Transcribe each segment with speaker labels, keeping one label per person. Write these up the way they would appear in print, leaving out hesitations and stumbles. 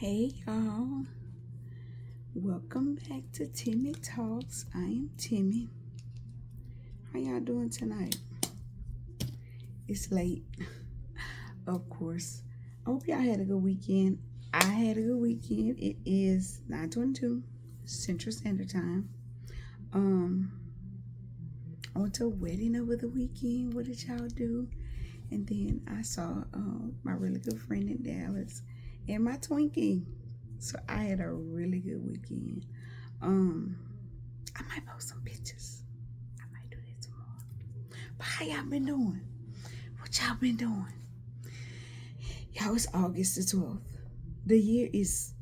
Speaker 1: Hey y'all, welcome back to Timmy Talks. I am Timmy. How y'all doing tonight? It's late, of course. I hope y'all had a good weekend. I had a good weekend. It is 9:22 Central Standard Time. Um, I went to a wedding over the weekend. What did y'all do? And then I saw my really good friend in Dallas and my Twinkie. So I had a really good weekend. Um, I might post some pictures. I might do that tomorrow. But how y'all been doing? What y'all been doing? Y'all, it's August the 12th. The year is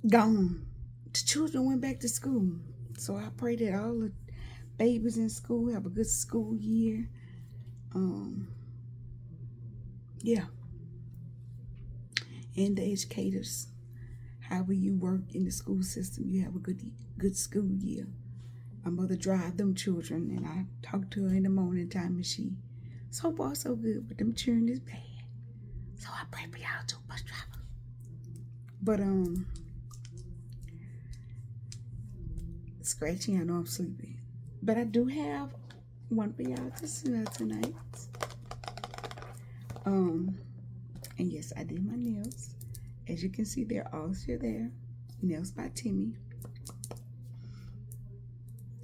Speaker 1: gone. The children went back to school. So I pray that all the babies in school have a good school year. Yeah. And the educators, however you work in the school system, you have a good school year. My mother drive them children, and I talk to her in the morning time, and she so far so good, but them children is bad. So I pray for y'all too, bus driver. But scratching, I know I'm sleepy, but I do have one for y'all to smell tonight. And yes, I did my nails. As you can see, they're all still there. Nails by Temmy.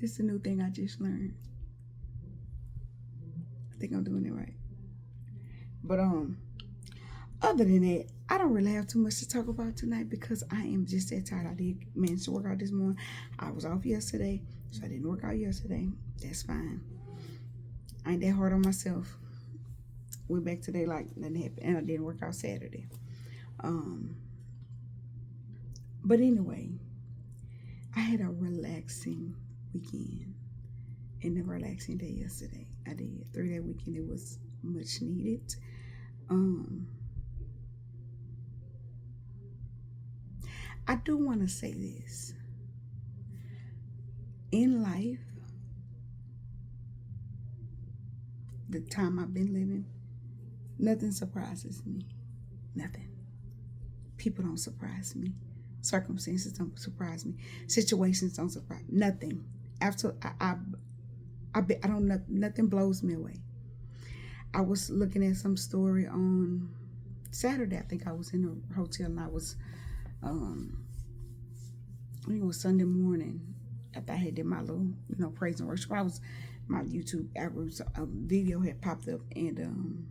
Speaker 1: This is a new thing I just learned. I think I'm doing it right. But other than that, I don't really have too much to talk about tonight because I am just that tired. I did manage to work out this morning. I was off yesterday, so I didn't work out yesterday. That's fine. I ain't that hard on myself. Went back today like nothing happened, and I didn't work out Saturday. But anyway, I had a relaxing weekend and a relaxing day yesterday. I did 3-day weekend. It was much needed. I do want to say this. In life, the time I've been living, nothing surprises me. Nothing. People don't surprise me. Circumstances don't surprise me. Situations don't surprise me. Nothing. Absolutely. I don't. Nothing blows me away. I was looking at some story on Saturday. I think I was in a hotel and I was, I think it was Sunday morning after I had did my little, praise and worship. My YouTube algorithm, a video had popped up, and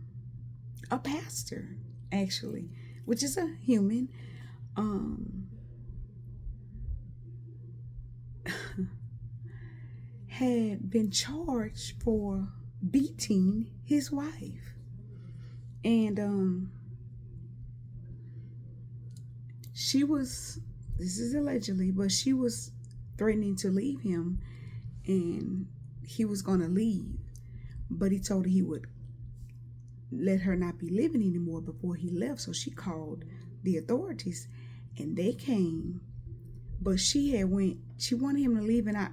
Speaker 1: a pastor, actually, which is a human, had been charged for beating his wife. And she was, this is allegedly, but she was threatening to leave him, and he was going to leave, but he told her he would let her not be living anymore before he left. So she called the authorities, and they came, but she wanted him to leave. And I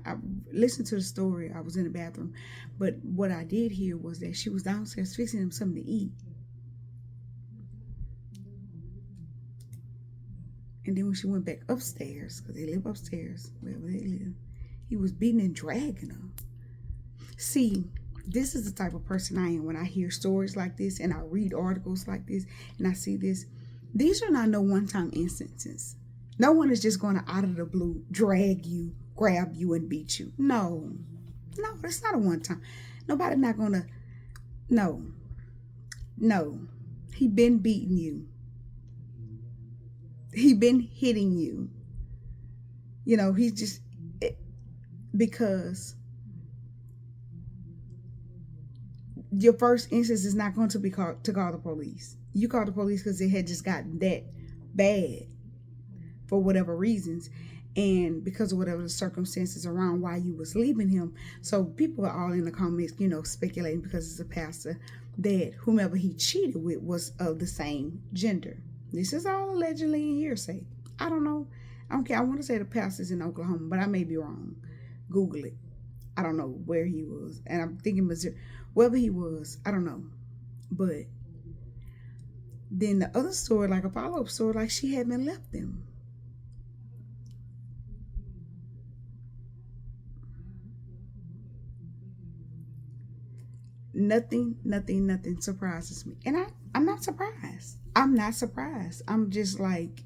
Speaker 1: listened to the story. I was in the bathroom, but what I did hear was that she was downstairs fixing him something to eat. And then when she went back upstairs, because they live upstairs, wherever they live, he was beating and dragging her. See, this is the type of person I am when I hear stories like this and I read articles like this and I see this. These are not no one-time instances. No one is just going to, out of the blue, drag you, grab you, and beat you. No, it's not a one-time. Nobody not going to, no. He been beating you. He been hitting you. He's just, because your first instance is not going to be call the police. You call the police because it had just gotten that bad for whatever reasons, and because of whatever the circumstances around why you was leaving him. So people are all in the comments, speculating, because it's a pastor, that whomever he cheated with was of the same gender. This is all allegedly in hearsay. I don't know. I don't care. I want to say the pastor's in Oklahoma, but I may be wrong. Google it. I don't know where he was. And I'm thinking Missouri. Wherever he was, I don't know. But Then the other story, like a follow-up story, like she hadn't left him. Nothing surprises me. And I'm not surprised. I'm not surprised. I'm just like,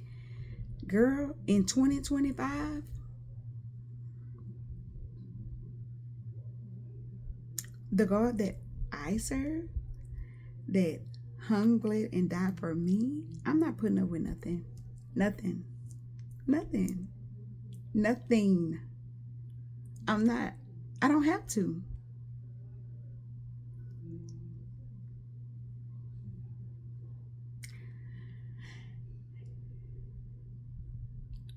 Speaker 1: girl, in 2025, the God that I serve, that hung, bled, and died for me, I'm not putting up with nothing. Nothing. Nothing. Nothing. I'm not. I don't have to.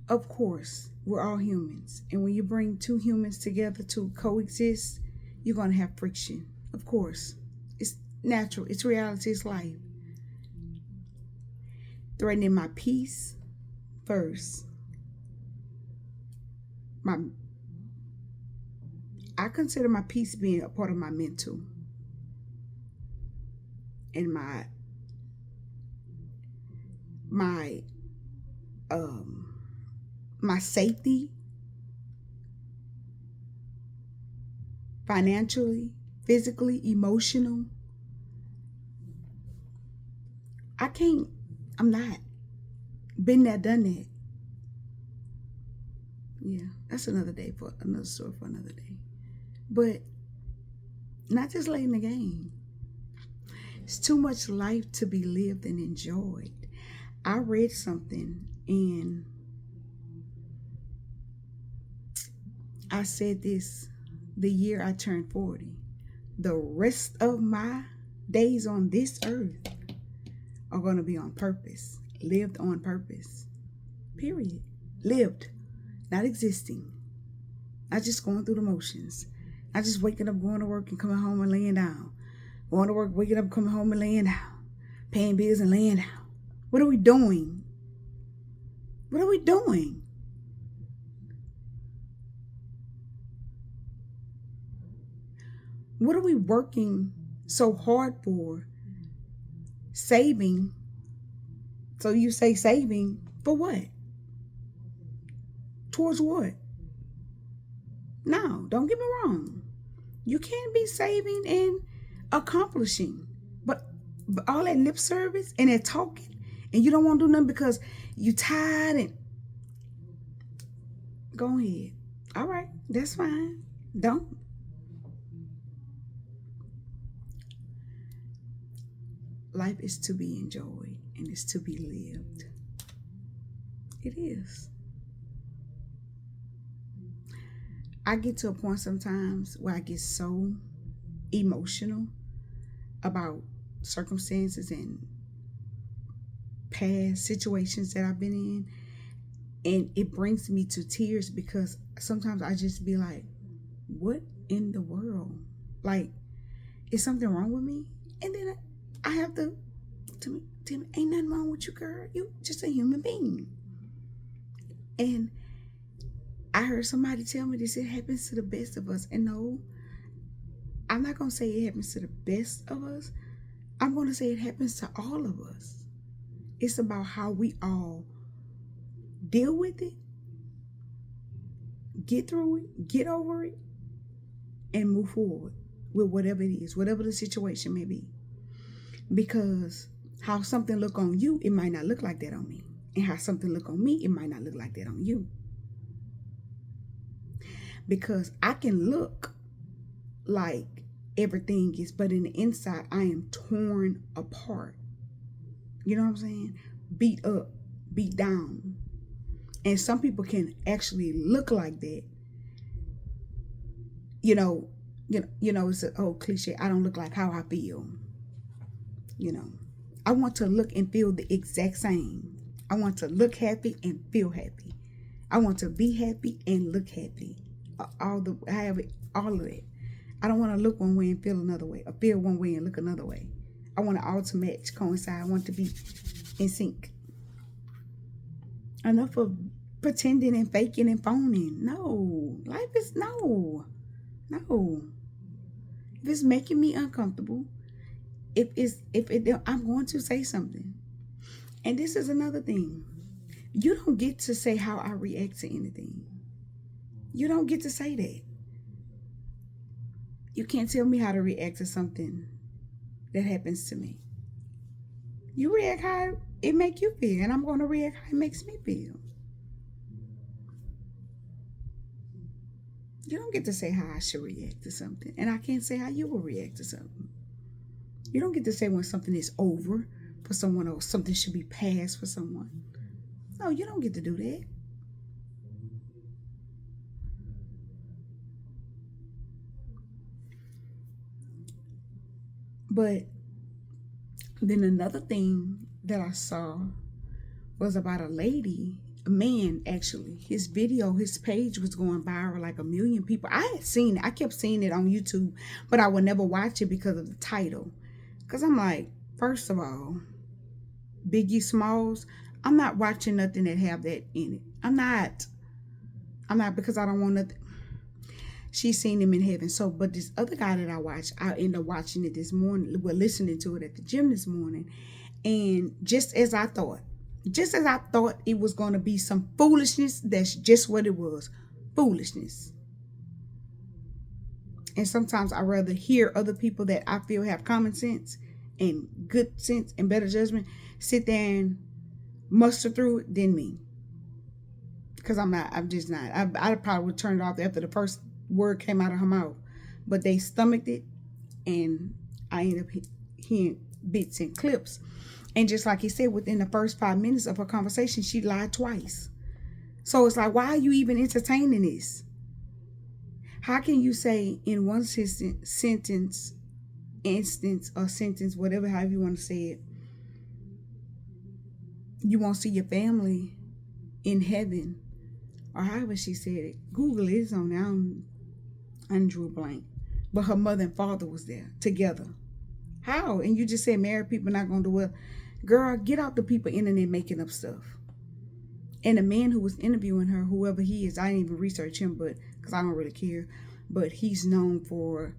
Speaker 1: Of course, we're all humans. And when you bring two humans together to coexist, you're going to have friction. Of course. It's natural. It's reality. It's life. Threatening my peace first. I consider my peace being a part of my mental and my my safety financially, physically, emotional. I'm not. Been there, done that. Yeah, that's another story for another day. But not just late in the game. It's too much life to be lived and enjoyed. I read something and I said this the year I turned 40. The rest of my days on this earth are going to be on purpose, lived on purpose. Period. Lived, not existing. Not just going through the motions. Not just waking up, going to work, and coming home and laying down. Going to work, waking up, coming home and laying down. Paying bills and laying down. What are we doing? What are we doing? What are we working so hard for? Saving. So you say saving for what? Towards what? No, don't get me wrong. You can't be saving and accomplishing. But all that lip service and that talking, and you don't want to do nothing because you tired and go ahead. All right, that's fine. Don't. Life is to be enjoyed and it's to be lived. It is. I get to a point sometimes where I get so emotional about circumstances and past situations that I've been in, and it brings me to tears because sometimes I just be like, what in the world? Like, is something wrong with me? And then I have to Tim, ain't nothing wrong with you, girl. You just a human being. And I heard somebody tell me this, it happens to the best of us. And no, I'm not going to say it happens to the best of us. I'm going to say it happens to all of us. It's about how we all deal with it, get through it, get over it, and move forward with whatever it is, whatever the situation may be. Because how something look on you, it might not look like that on me. And how something look on me, it might not look like that on you. Because I can look like everything is, but in the inside, I am torn apart. You know what I'm saying? Beat up, beat down. And some people can actually look like that. You know, it's an old cliche. I don't look like how I feel. You know, I want to look and feel the exact same. I want to look happy and feel happy. I want to be happy and look happy. All of it. I don't want to look one way and feel another way, or feel one way and look another way. I want it all to match, coincide. I want to be in sync. Enough of pretending and faking and phoning. No, life is no. If it's making me uncomfortable, I'm going to say something. And this is another thing. You don't get to say how I react to anything. You don't get to say that. You can't tell me how to react to something that happens to me. You react how it make you feel, and I'm going to react how it makes me feel. You don't get to say how I should react to something, and I can't say how you will react to something. You don't get to say when something is over for someone or something should be past for someone. No, you don't get to do that. But then another thing that I saw was about a lady, a man actually. His video, his page was going viral, like 1 million people. I had seen it. I kept seeing it on YouTube, but I would never watch it because of the title. Because I'm like, first of all, Biggie Smalls, I'm not watching nothing that have that in it. I'm not because I don't want nothing. She's seen him in heaven. So, but this other guy that I watched, I ended up watching it this morning, well, listening to it at the gym this morning. And just as I thought it was going to be some foolishness, that's just what it was. Foolishness. And sometimes I rather hear other people that I feel have common sense and good sense and better judgment sit there and muster through it than me. Because I'm just not. I probably would turn it off after the first word came out of her mouth. But they stomached it, and I ended up hearing bits and clips. And just like he said, within the first 5 minutes of her conversation, she lied twice. So it's like, why are you even entertaining this? How can you say in one sentence, instance, or sentence, whatever, however you want to say it, you won't see your family in heaven, or however she said it. Google it, it's on there. I drew a blank. But her mother and father was there together. How? And you just said married people not going to do well. Girl, get out the people internet making up stuff. And the man who was interviewing her, whoever he is, I didn't even research him, but because I don't really care. But he's known for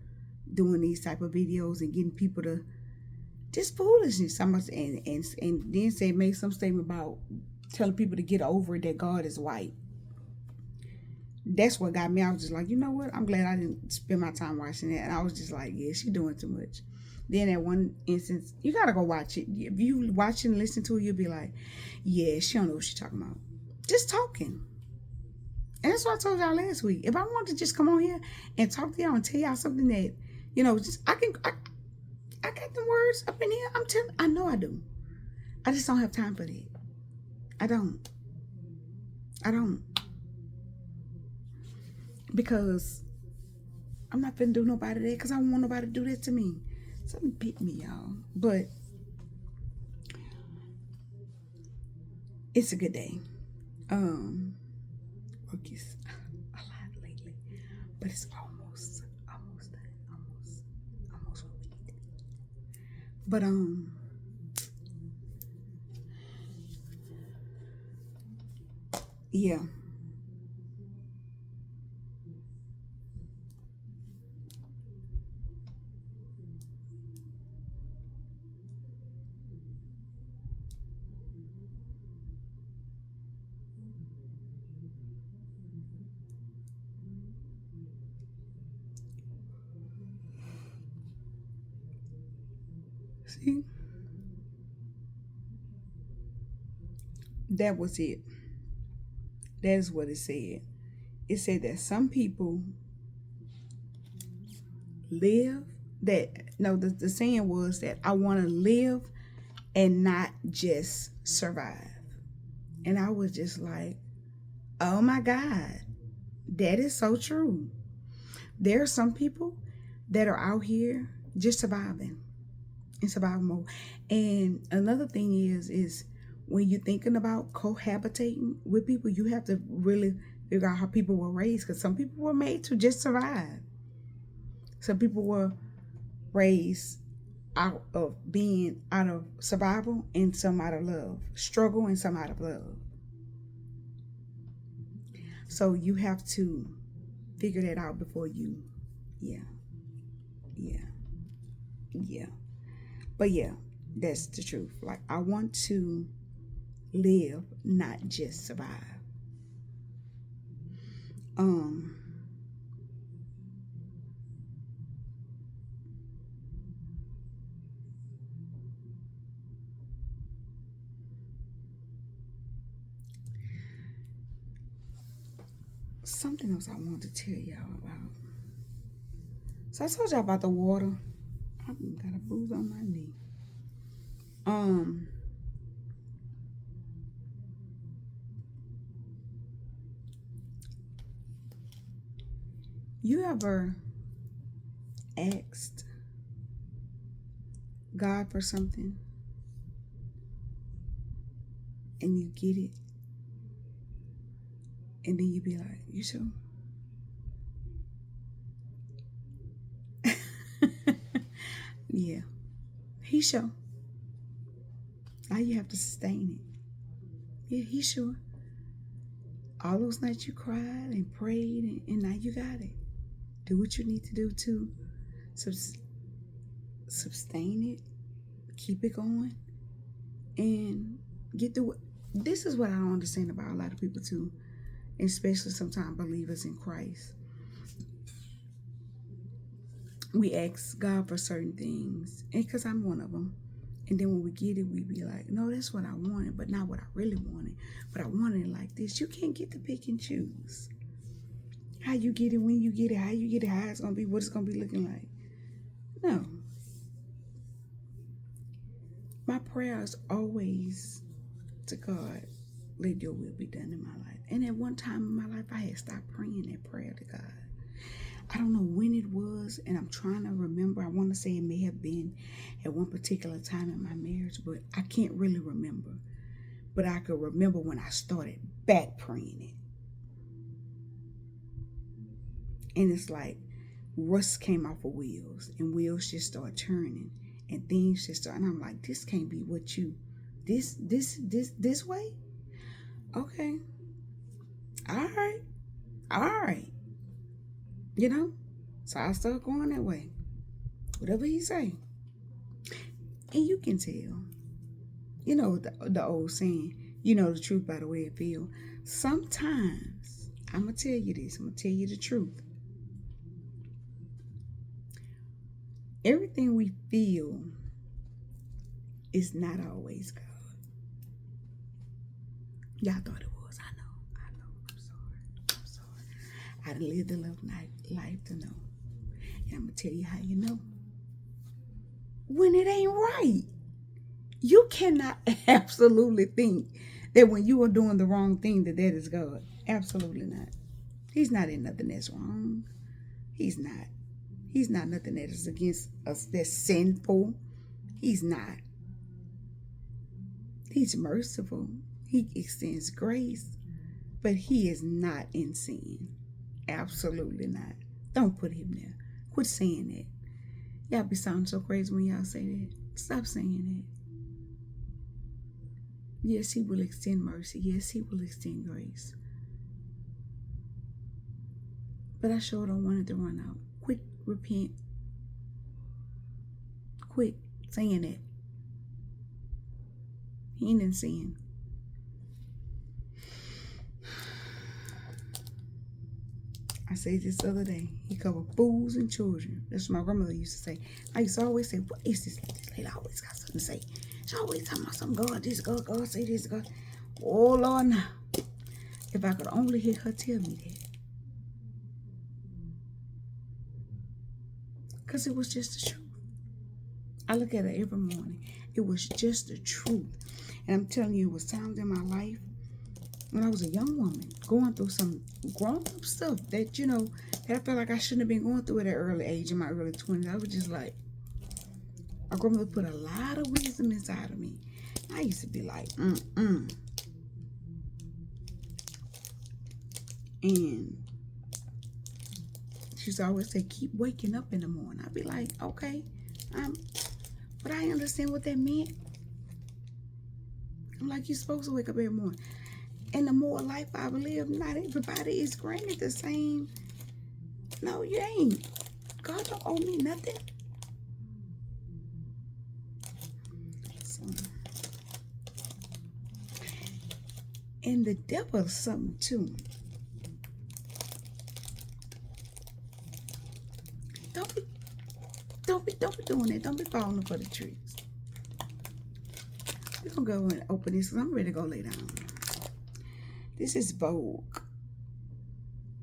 Speaker 1: doing these type of videos and getting people to just foolishness. And then make some statement about telling people to get over it, that God is white. That's what got me. I was just like, you know what? I'm glad I didn't spend my time watching that. And I was just like, yeah, she's doing too much. Then at one instance, you gotta go watch it. If you watch it and listen to it, you'll be like, yeah, she don't know what she's talking about. Just talking. And that's what I told y'all last week. If I want to just come on here and talk to y'all and tell y'all something that, just I got the words up in here. I know I do. I just don't have time for that. I don't. Because I'm not finna do nobody that, because I don't want nobody to do that to me. Something bit me, y'all. But it's a good day. Work is a lot lately, but it's almost done. Almost what we need to be. But yeah. See, that was it. That is what it said. It said that some people live that, no, the saying was that I want to live and not just survive. And I was just like, oh my God, that is so true. There are some people that are out here just surviving in survival mode. And another thing is when you're thinking about cohabitating with people, you have to really figure out how people were raised, because some people were made to just survive. Some people were raised out of being out of survival, and some out of love, struggle, and some out of love. So you have to figure that out before you, yeah. But yeah, that's the truth. Like, I want to live, not just survive. Um, Something else I wanted to tell y'all about. So I told y'all about the water. I got a bruise on my knee. Um, you ever asked God for something and you get it, and then you be like, "You sure?" Yeah, he sure. Now you have to sustain it. Yeah, he sure. All those nights you cried and prayed, and now you got it. Do what you need to do to sustain it, keep it going, and get through it. This is what I don't understand about a lot of people too, especially sometimes believers in Christ. We ask God for certain things, and because I'm one of them. And then when we get it, we be like, no, that's what I wanted, but not what I really wanted. But I wanted it like this. You can't get to pick and choose. How you get it, when you get it, how you get it, how it's going to be, what it's going to be looking like. No. My prayer is always to God, let your will be done in my life. And at one time in my life, I had stopped praying that prayer to God. I don't know when it was, and I'm trying to remember. I want to say it may have been at one particular time in my marriage, but I can't really remember. But I could remember when I started back praying it. And it's like rust came off of wheels, and wheels just start turning, and things just start. And I'm like, this can't be what you, this way? Okay. All right. You know? So I start going that way. Whatever he say. And you can tell. You know the old saying, you know the truth by the way it feels. Sometimes, I'm going to tell you this. I'm going to tell you the truth. Everything we feel is not always God. Y'all thought it was. I know. I'm sorry. I done lived a life to know. And I'm going to tell you how you know. When it ain't right. You cannot absolutely think that when you are doing the wrong thing that is God. Absolutely not. He's not in nothing that's wrong. He's not. He's not nothing that is against us that's sinful. He's not. He's merciful. He extends grace. But he is not in sin. Absolutely not. Don't put him there. Quit saying that. Y'all be sounding so crazy when y'all say that. Stop saying that. Yes, he will extend mercy. Yes, he will extend grace. But I sure don't want it to run out. Quit, repent. Quit saying that. He ain't in sin. I said this the other day. He covered fools and children. That's what my grandmother used to say. I used to always say, what is this? This lady always got something to say. She always talking about some God, this God, God say this, God. Oh, Lord, now. If I could only hear her tell me that. Because it was just the truth. I look at it every morning. It was just the truth. And I'm telling you, it was times in my life when I was a young woman going through some grown-up stuff that, you know, that I felt like I shouldn't have been going through at an early age, in my early 20s. I was just like, my grandmother put a lot of wisdom inside of me. I used to be like, And she used to always say, keep waking up in the morning. I'd be like, okay, but I understand what that meant. I'm like, you're supposed to wake up every morning. And the more life I live, not everybody is granted the same. No, you ain't. God don't owe me nothing. So, And the devil is something too. Don't be doing that. Don't be falling for the tricks. We're gonna go and open this because I'm ready to go lay down. This is Vogue.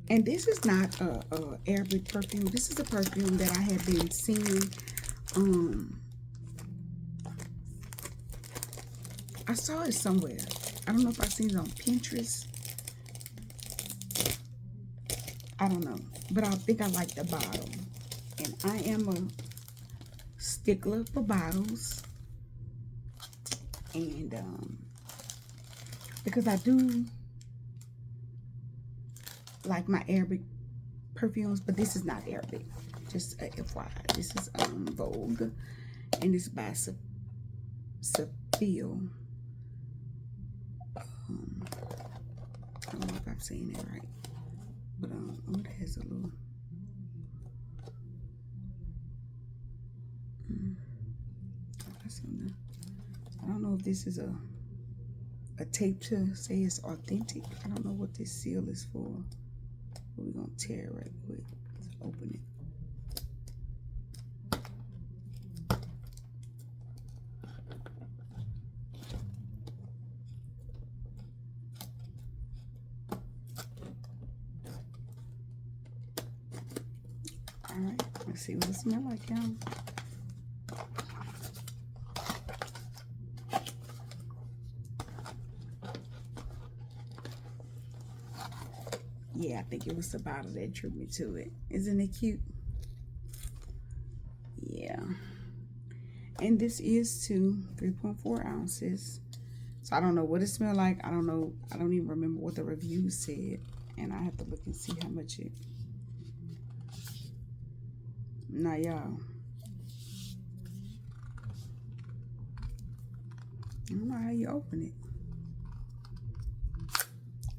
Speaker 1: And this is not a Arabic perfume. This is a perfume that I have been seeing. I saw it somewhere. I don't know if I seen it on Pinterest. I don't know. But I think I like the bottle. And I am a stickler for bottles. And because I do like my Arabic perfumes, but this is not Arabic. Just FYI. This is Vogue. And it's by Safil. I don't know if I'm saying that right. But it has a little I don't know if this is a tape to say it's authentic. I don't know what this seal is for. But we're gonna tear it right quick. Let's open it. Alright, let's see what it smells like, y'all. Yeah, I think it was the bottle that drew me to it. Isn't it cute? Yeah. And this is 3.4 ounces. So I don't know what it smells like. I don't know. I don't even remember what the review said. And I have to look and see how much it. Now, y'all. I don't know how you open it.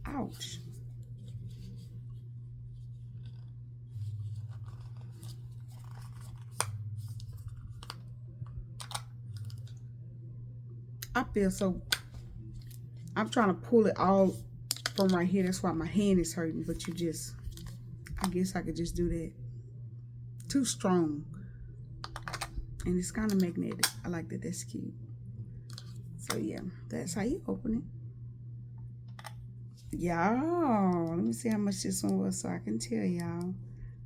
Speaker 1: Ouch. I feel so, I'm trying to pull it all from right here. That's why my hand is hurting, but you just, I guess I could just do that. Too strong. And it's kind of magnetic. I like that. That's cute. So yeah, that's how you open it. Y'all, let me see how much this one was so I can tell y'all.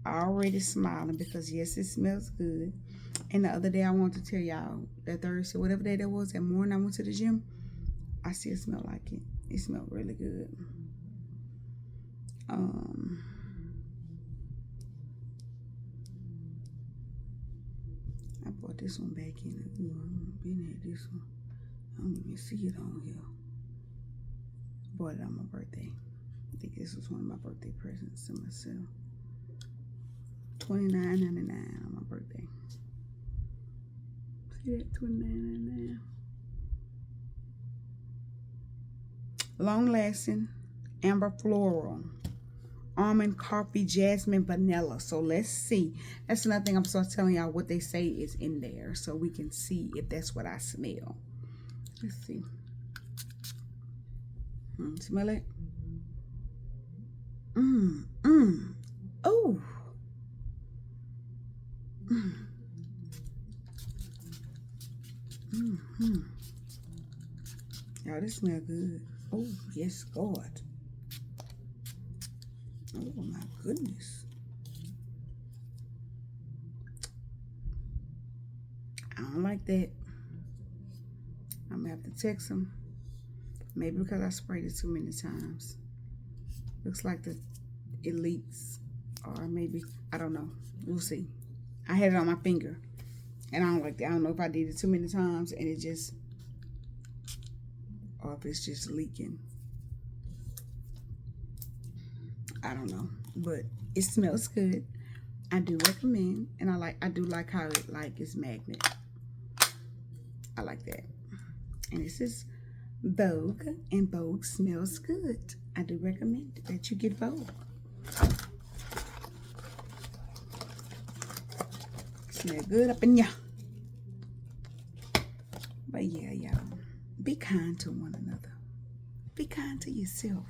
Speaker 1: I already smiling because yes, it smells good. And the other day I wanted to tell y'all that Thursday, whatever day that was, that morning I went to the gym, I still smell like it. It smelled really good. I brought this one back in. Ooh, I'm been at this one. I don't even see it on here. Bought it on my birthday. I think this was one of my birthday presents to myself. $29.99 on my birthday. See that? $29.99. Long lasting, amber floral, almond, coffee, jasmine, vanilla. So let's see. That's another thing I'm sort of telling y'all what they say is in there, so we can see if that's what I smell. Let's see. Smell it. Oh. Y'all, this smell good. Oh, yes, God. Oh, my goodness. I don't like that. I'm going to have to text them. Maybe because I sprayed it too many times. Looks like it leaks. Or maybe, I don't know. We'll see. I had it on my finger. And I don't like that. I don't know if I did it too many times and it just, or if it's just leaking. I don't know. But it smells good. I do recommend. And I do like how it is magnet. I like that. And this is Vogue. And Vogue smells good. I do recommend that you get Vogue. Smell good up in ya. But yeah, y'all, be kind to one another. Be kind to yourself.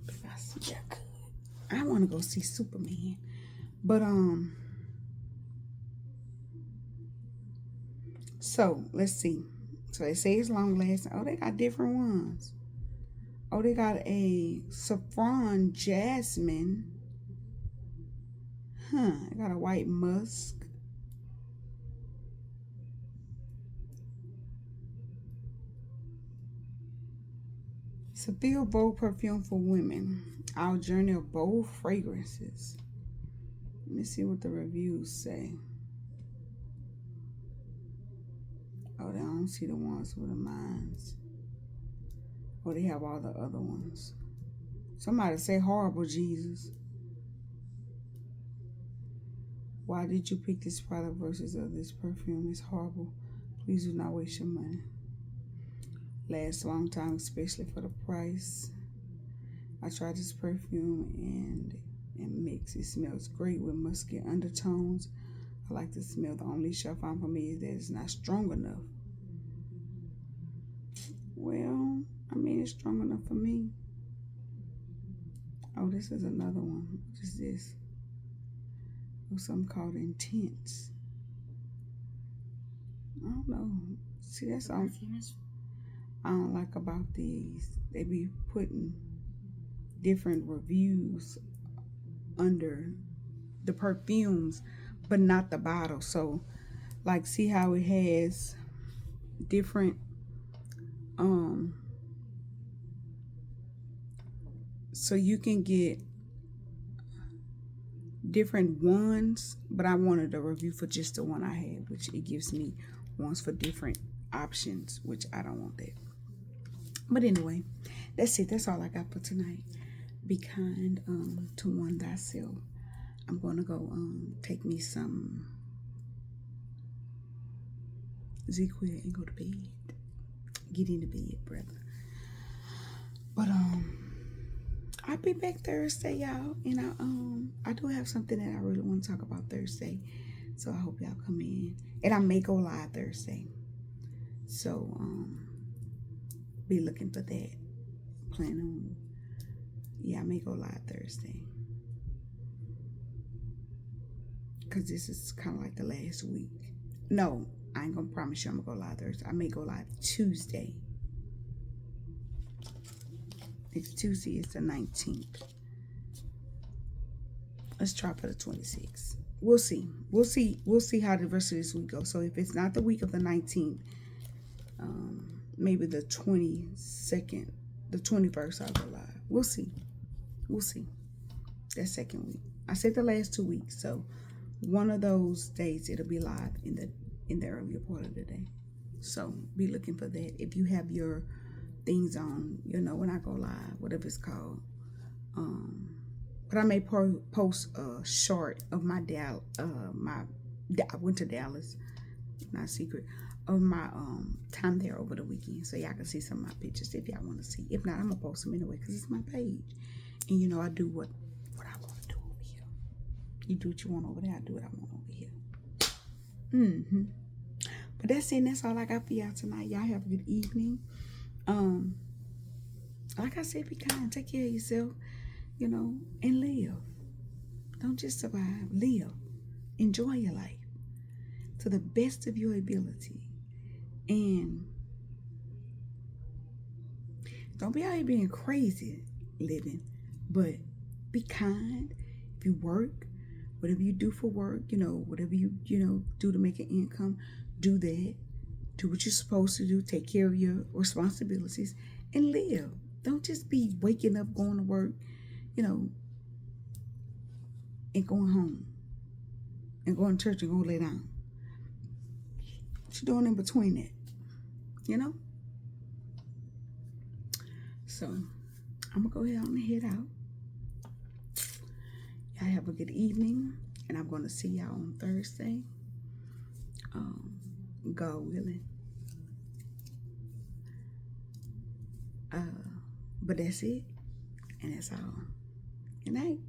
Speaker 1: If I see I could. I want to go see Superman. But so let's see. So they say it's long lasting. Oh, they got different ones. Oh, they got a saffron jasmine. They got a white musk. It's a feel bold perfume for women. Our journey of bold fragrances. Let me see what the reviews say. Oh, I don't see the ones with the minds. Oh, they have all the other ones. Somebody say horrible, Jesus. Why did you pick this product versus this perfume? It's horrible. Please do not waste your money. Lasts a long time, especially for the price. I tried this perfume and it mix. It smells great with musky undertones. I like the smell. The only issue I found for me is that it's not strong enough. Well, I mean, it's strong enough for me. Oh, this is another one. What is this? Oh, something called Intense. I don't know. See, that's all I don't like about these. They be putting different reviews under the perfumes, but not the bottle. So, like, see how it has different so you can get different ones, but I wanted a review for just the one I had, which it gives me ones for different options, which I don't want that. But anyway, that's it. That's all I got for tonight. Be kind to one thyself. I'm going to go take me some ZQuil and go to bed. Get into bed, brother. But I'll be back Thursday, y'all. And I do have something that I really want to talk about Thursday. So I hope y'all come in. And I may go live Thursday. So be looking for that. Plan on, yeah, I may go live Thursday. Because this is kind of like the last week. No, I ain't going to promise you I'm going to go live Thursday. I may go live Tuesday. Next Tuesday is the 19th. Let's try for the 26th. We'll see. We'll see how the rest of this week goes. So if it's not the week of the 19th, maybe the 22nd, the 21st, I'll go live. We'll see. That second week. I said the last 2 weeks, so one of those days it'll be live in the earlier part of the day. So be looking for that. If you have your things on, when I go live, whatever it's called. But I may post a short of my I went to Dallas, not secret, of my time there over the weekend, so y'all can see some of my pictures if y'all want to see. If not, I'm gonna post them anyway because it's my page, and I do what I want to do over here. You do what you want over there, I do what I want over here. But that's it. And that's all I got for y'all tonight. Y'all have a good evening. Like I said, be kind, take care of yourself, and live. Don't just survive, live. Enjoy your life to the best of your ability. And don't be out here being crazy living, but be kind. If you work, whatever you do for work, whatever you do to make an income, do that. Do what you're supposed to do. Take care of your responsibilities and live. Don't just be waking up, going to work, and going home and going to church and going to lay down. What you doing in between that? So I'm going to go ahead and head out. Y'all have a good evening, and I'm going to see y'all on Thursday. God willing. But that's it, and that's all. Good night.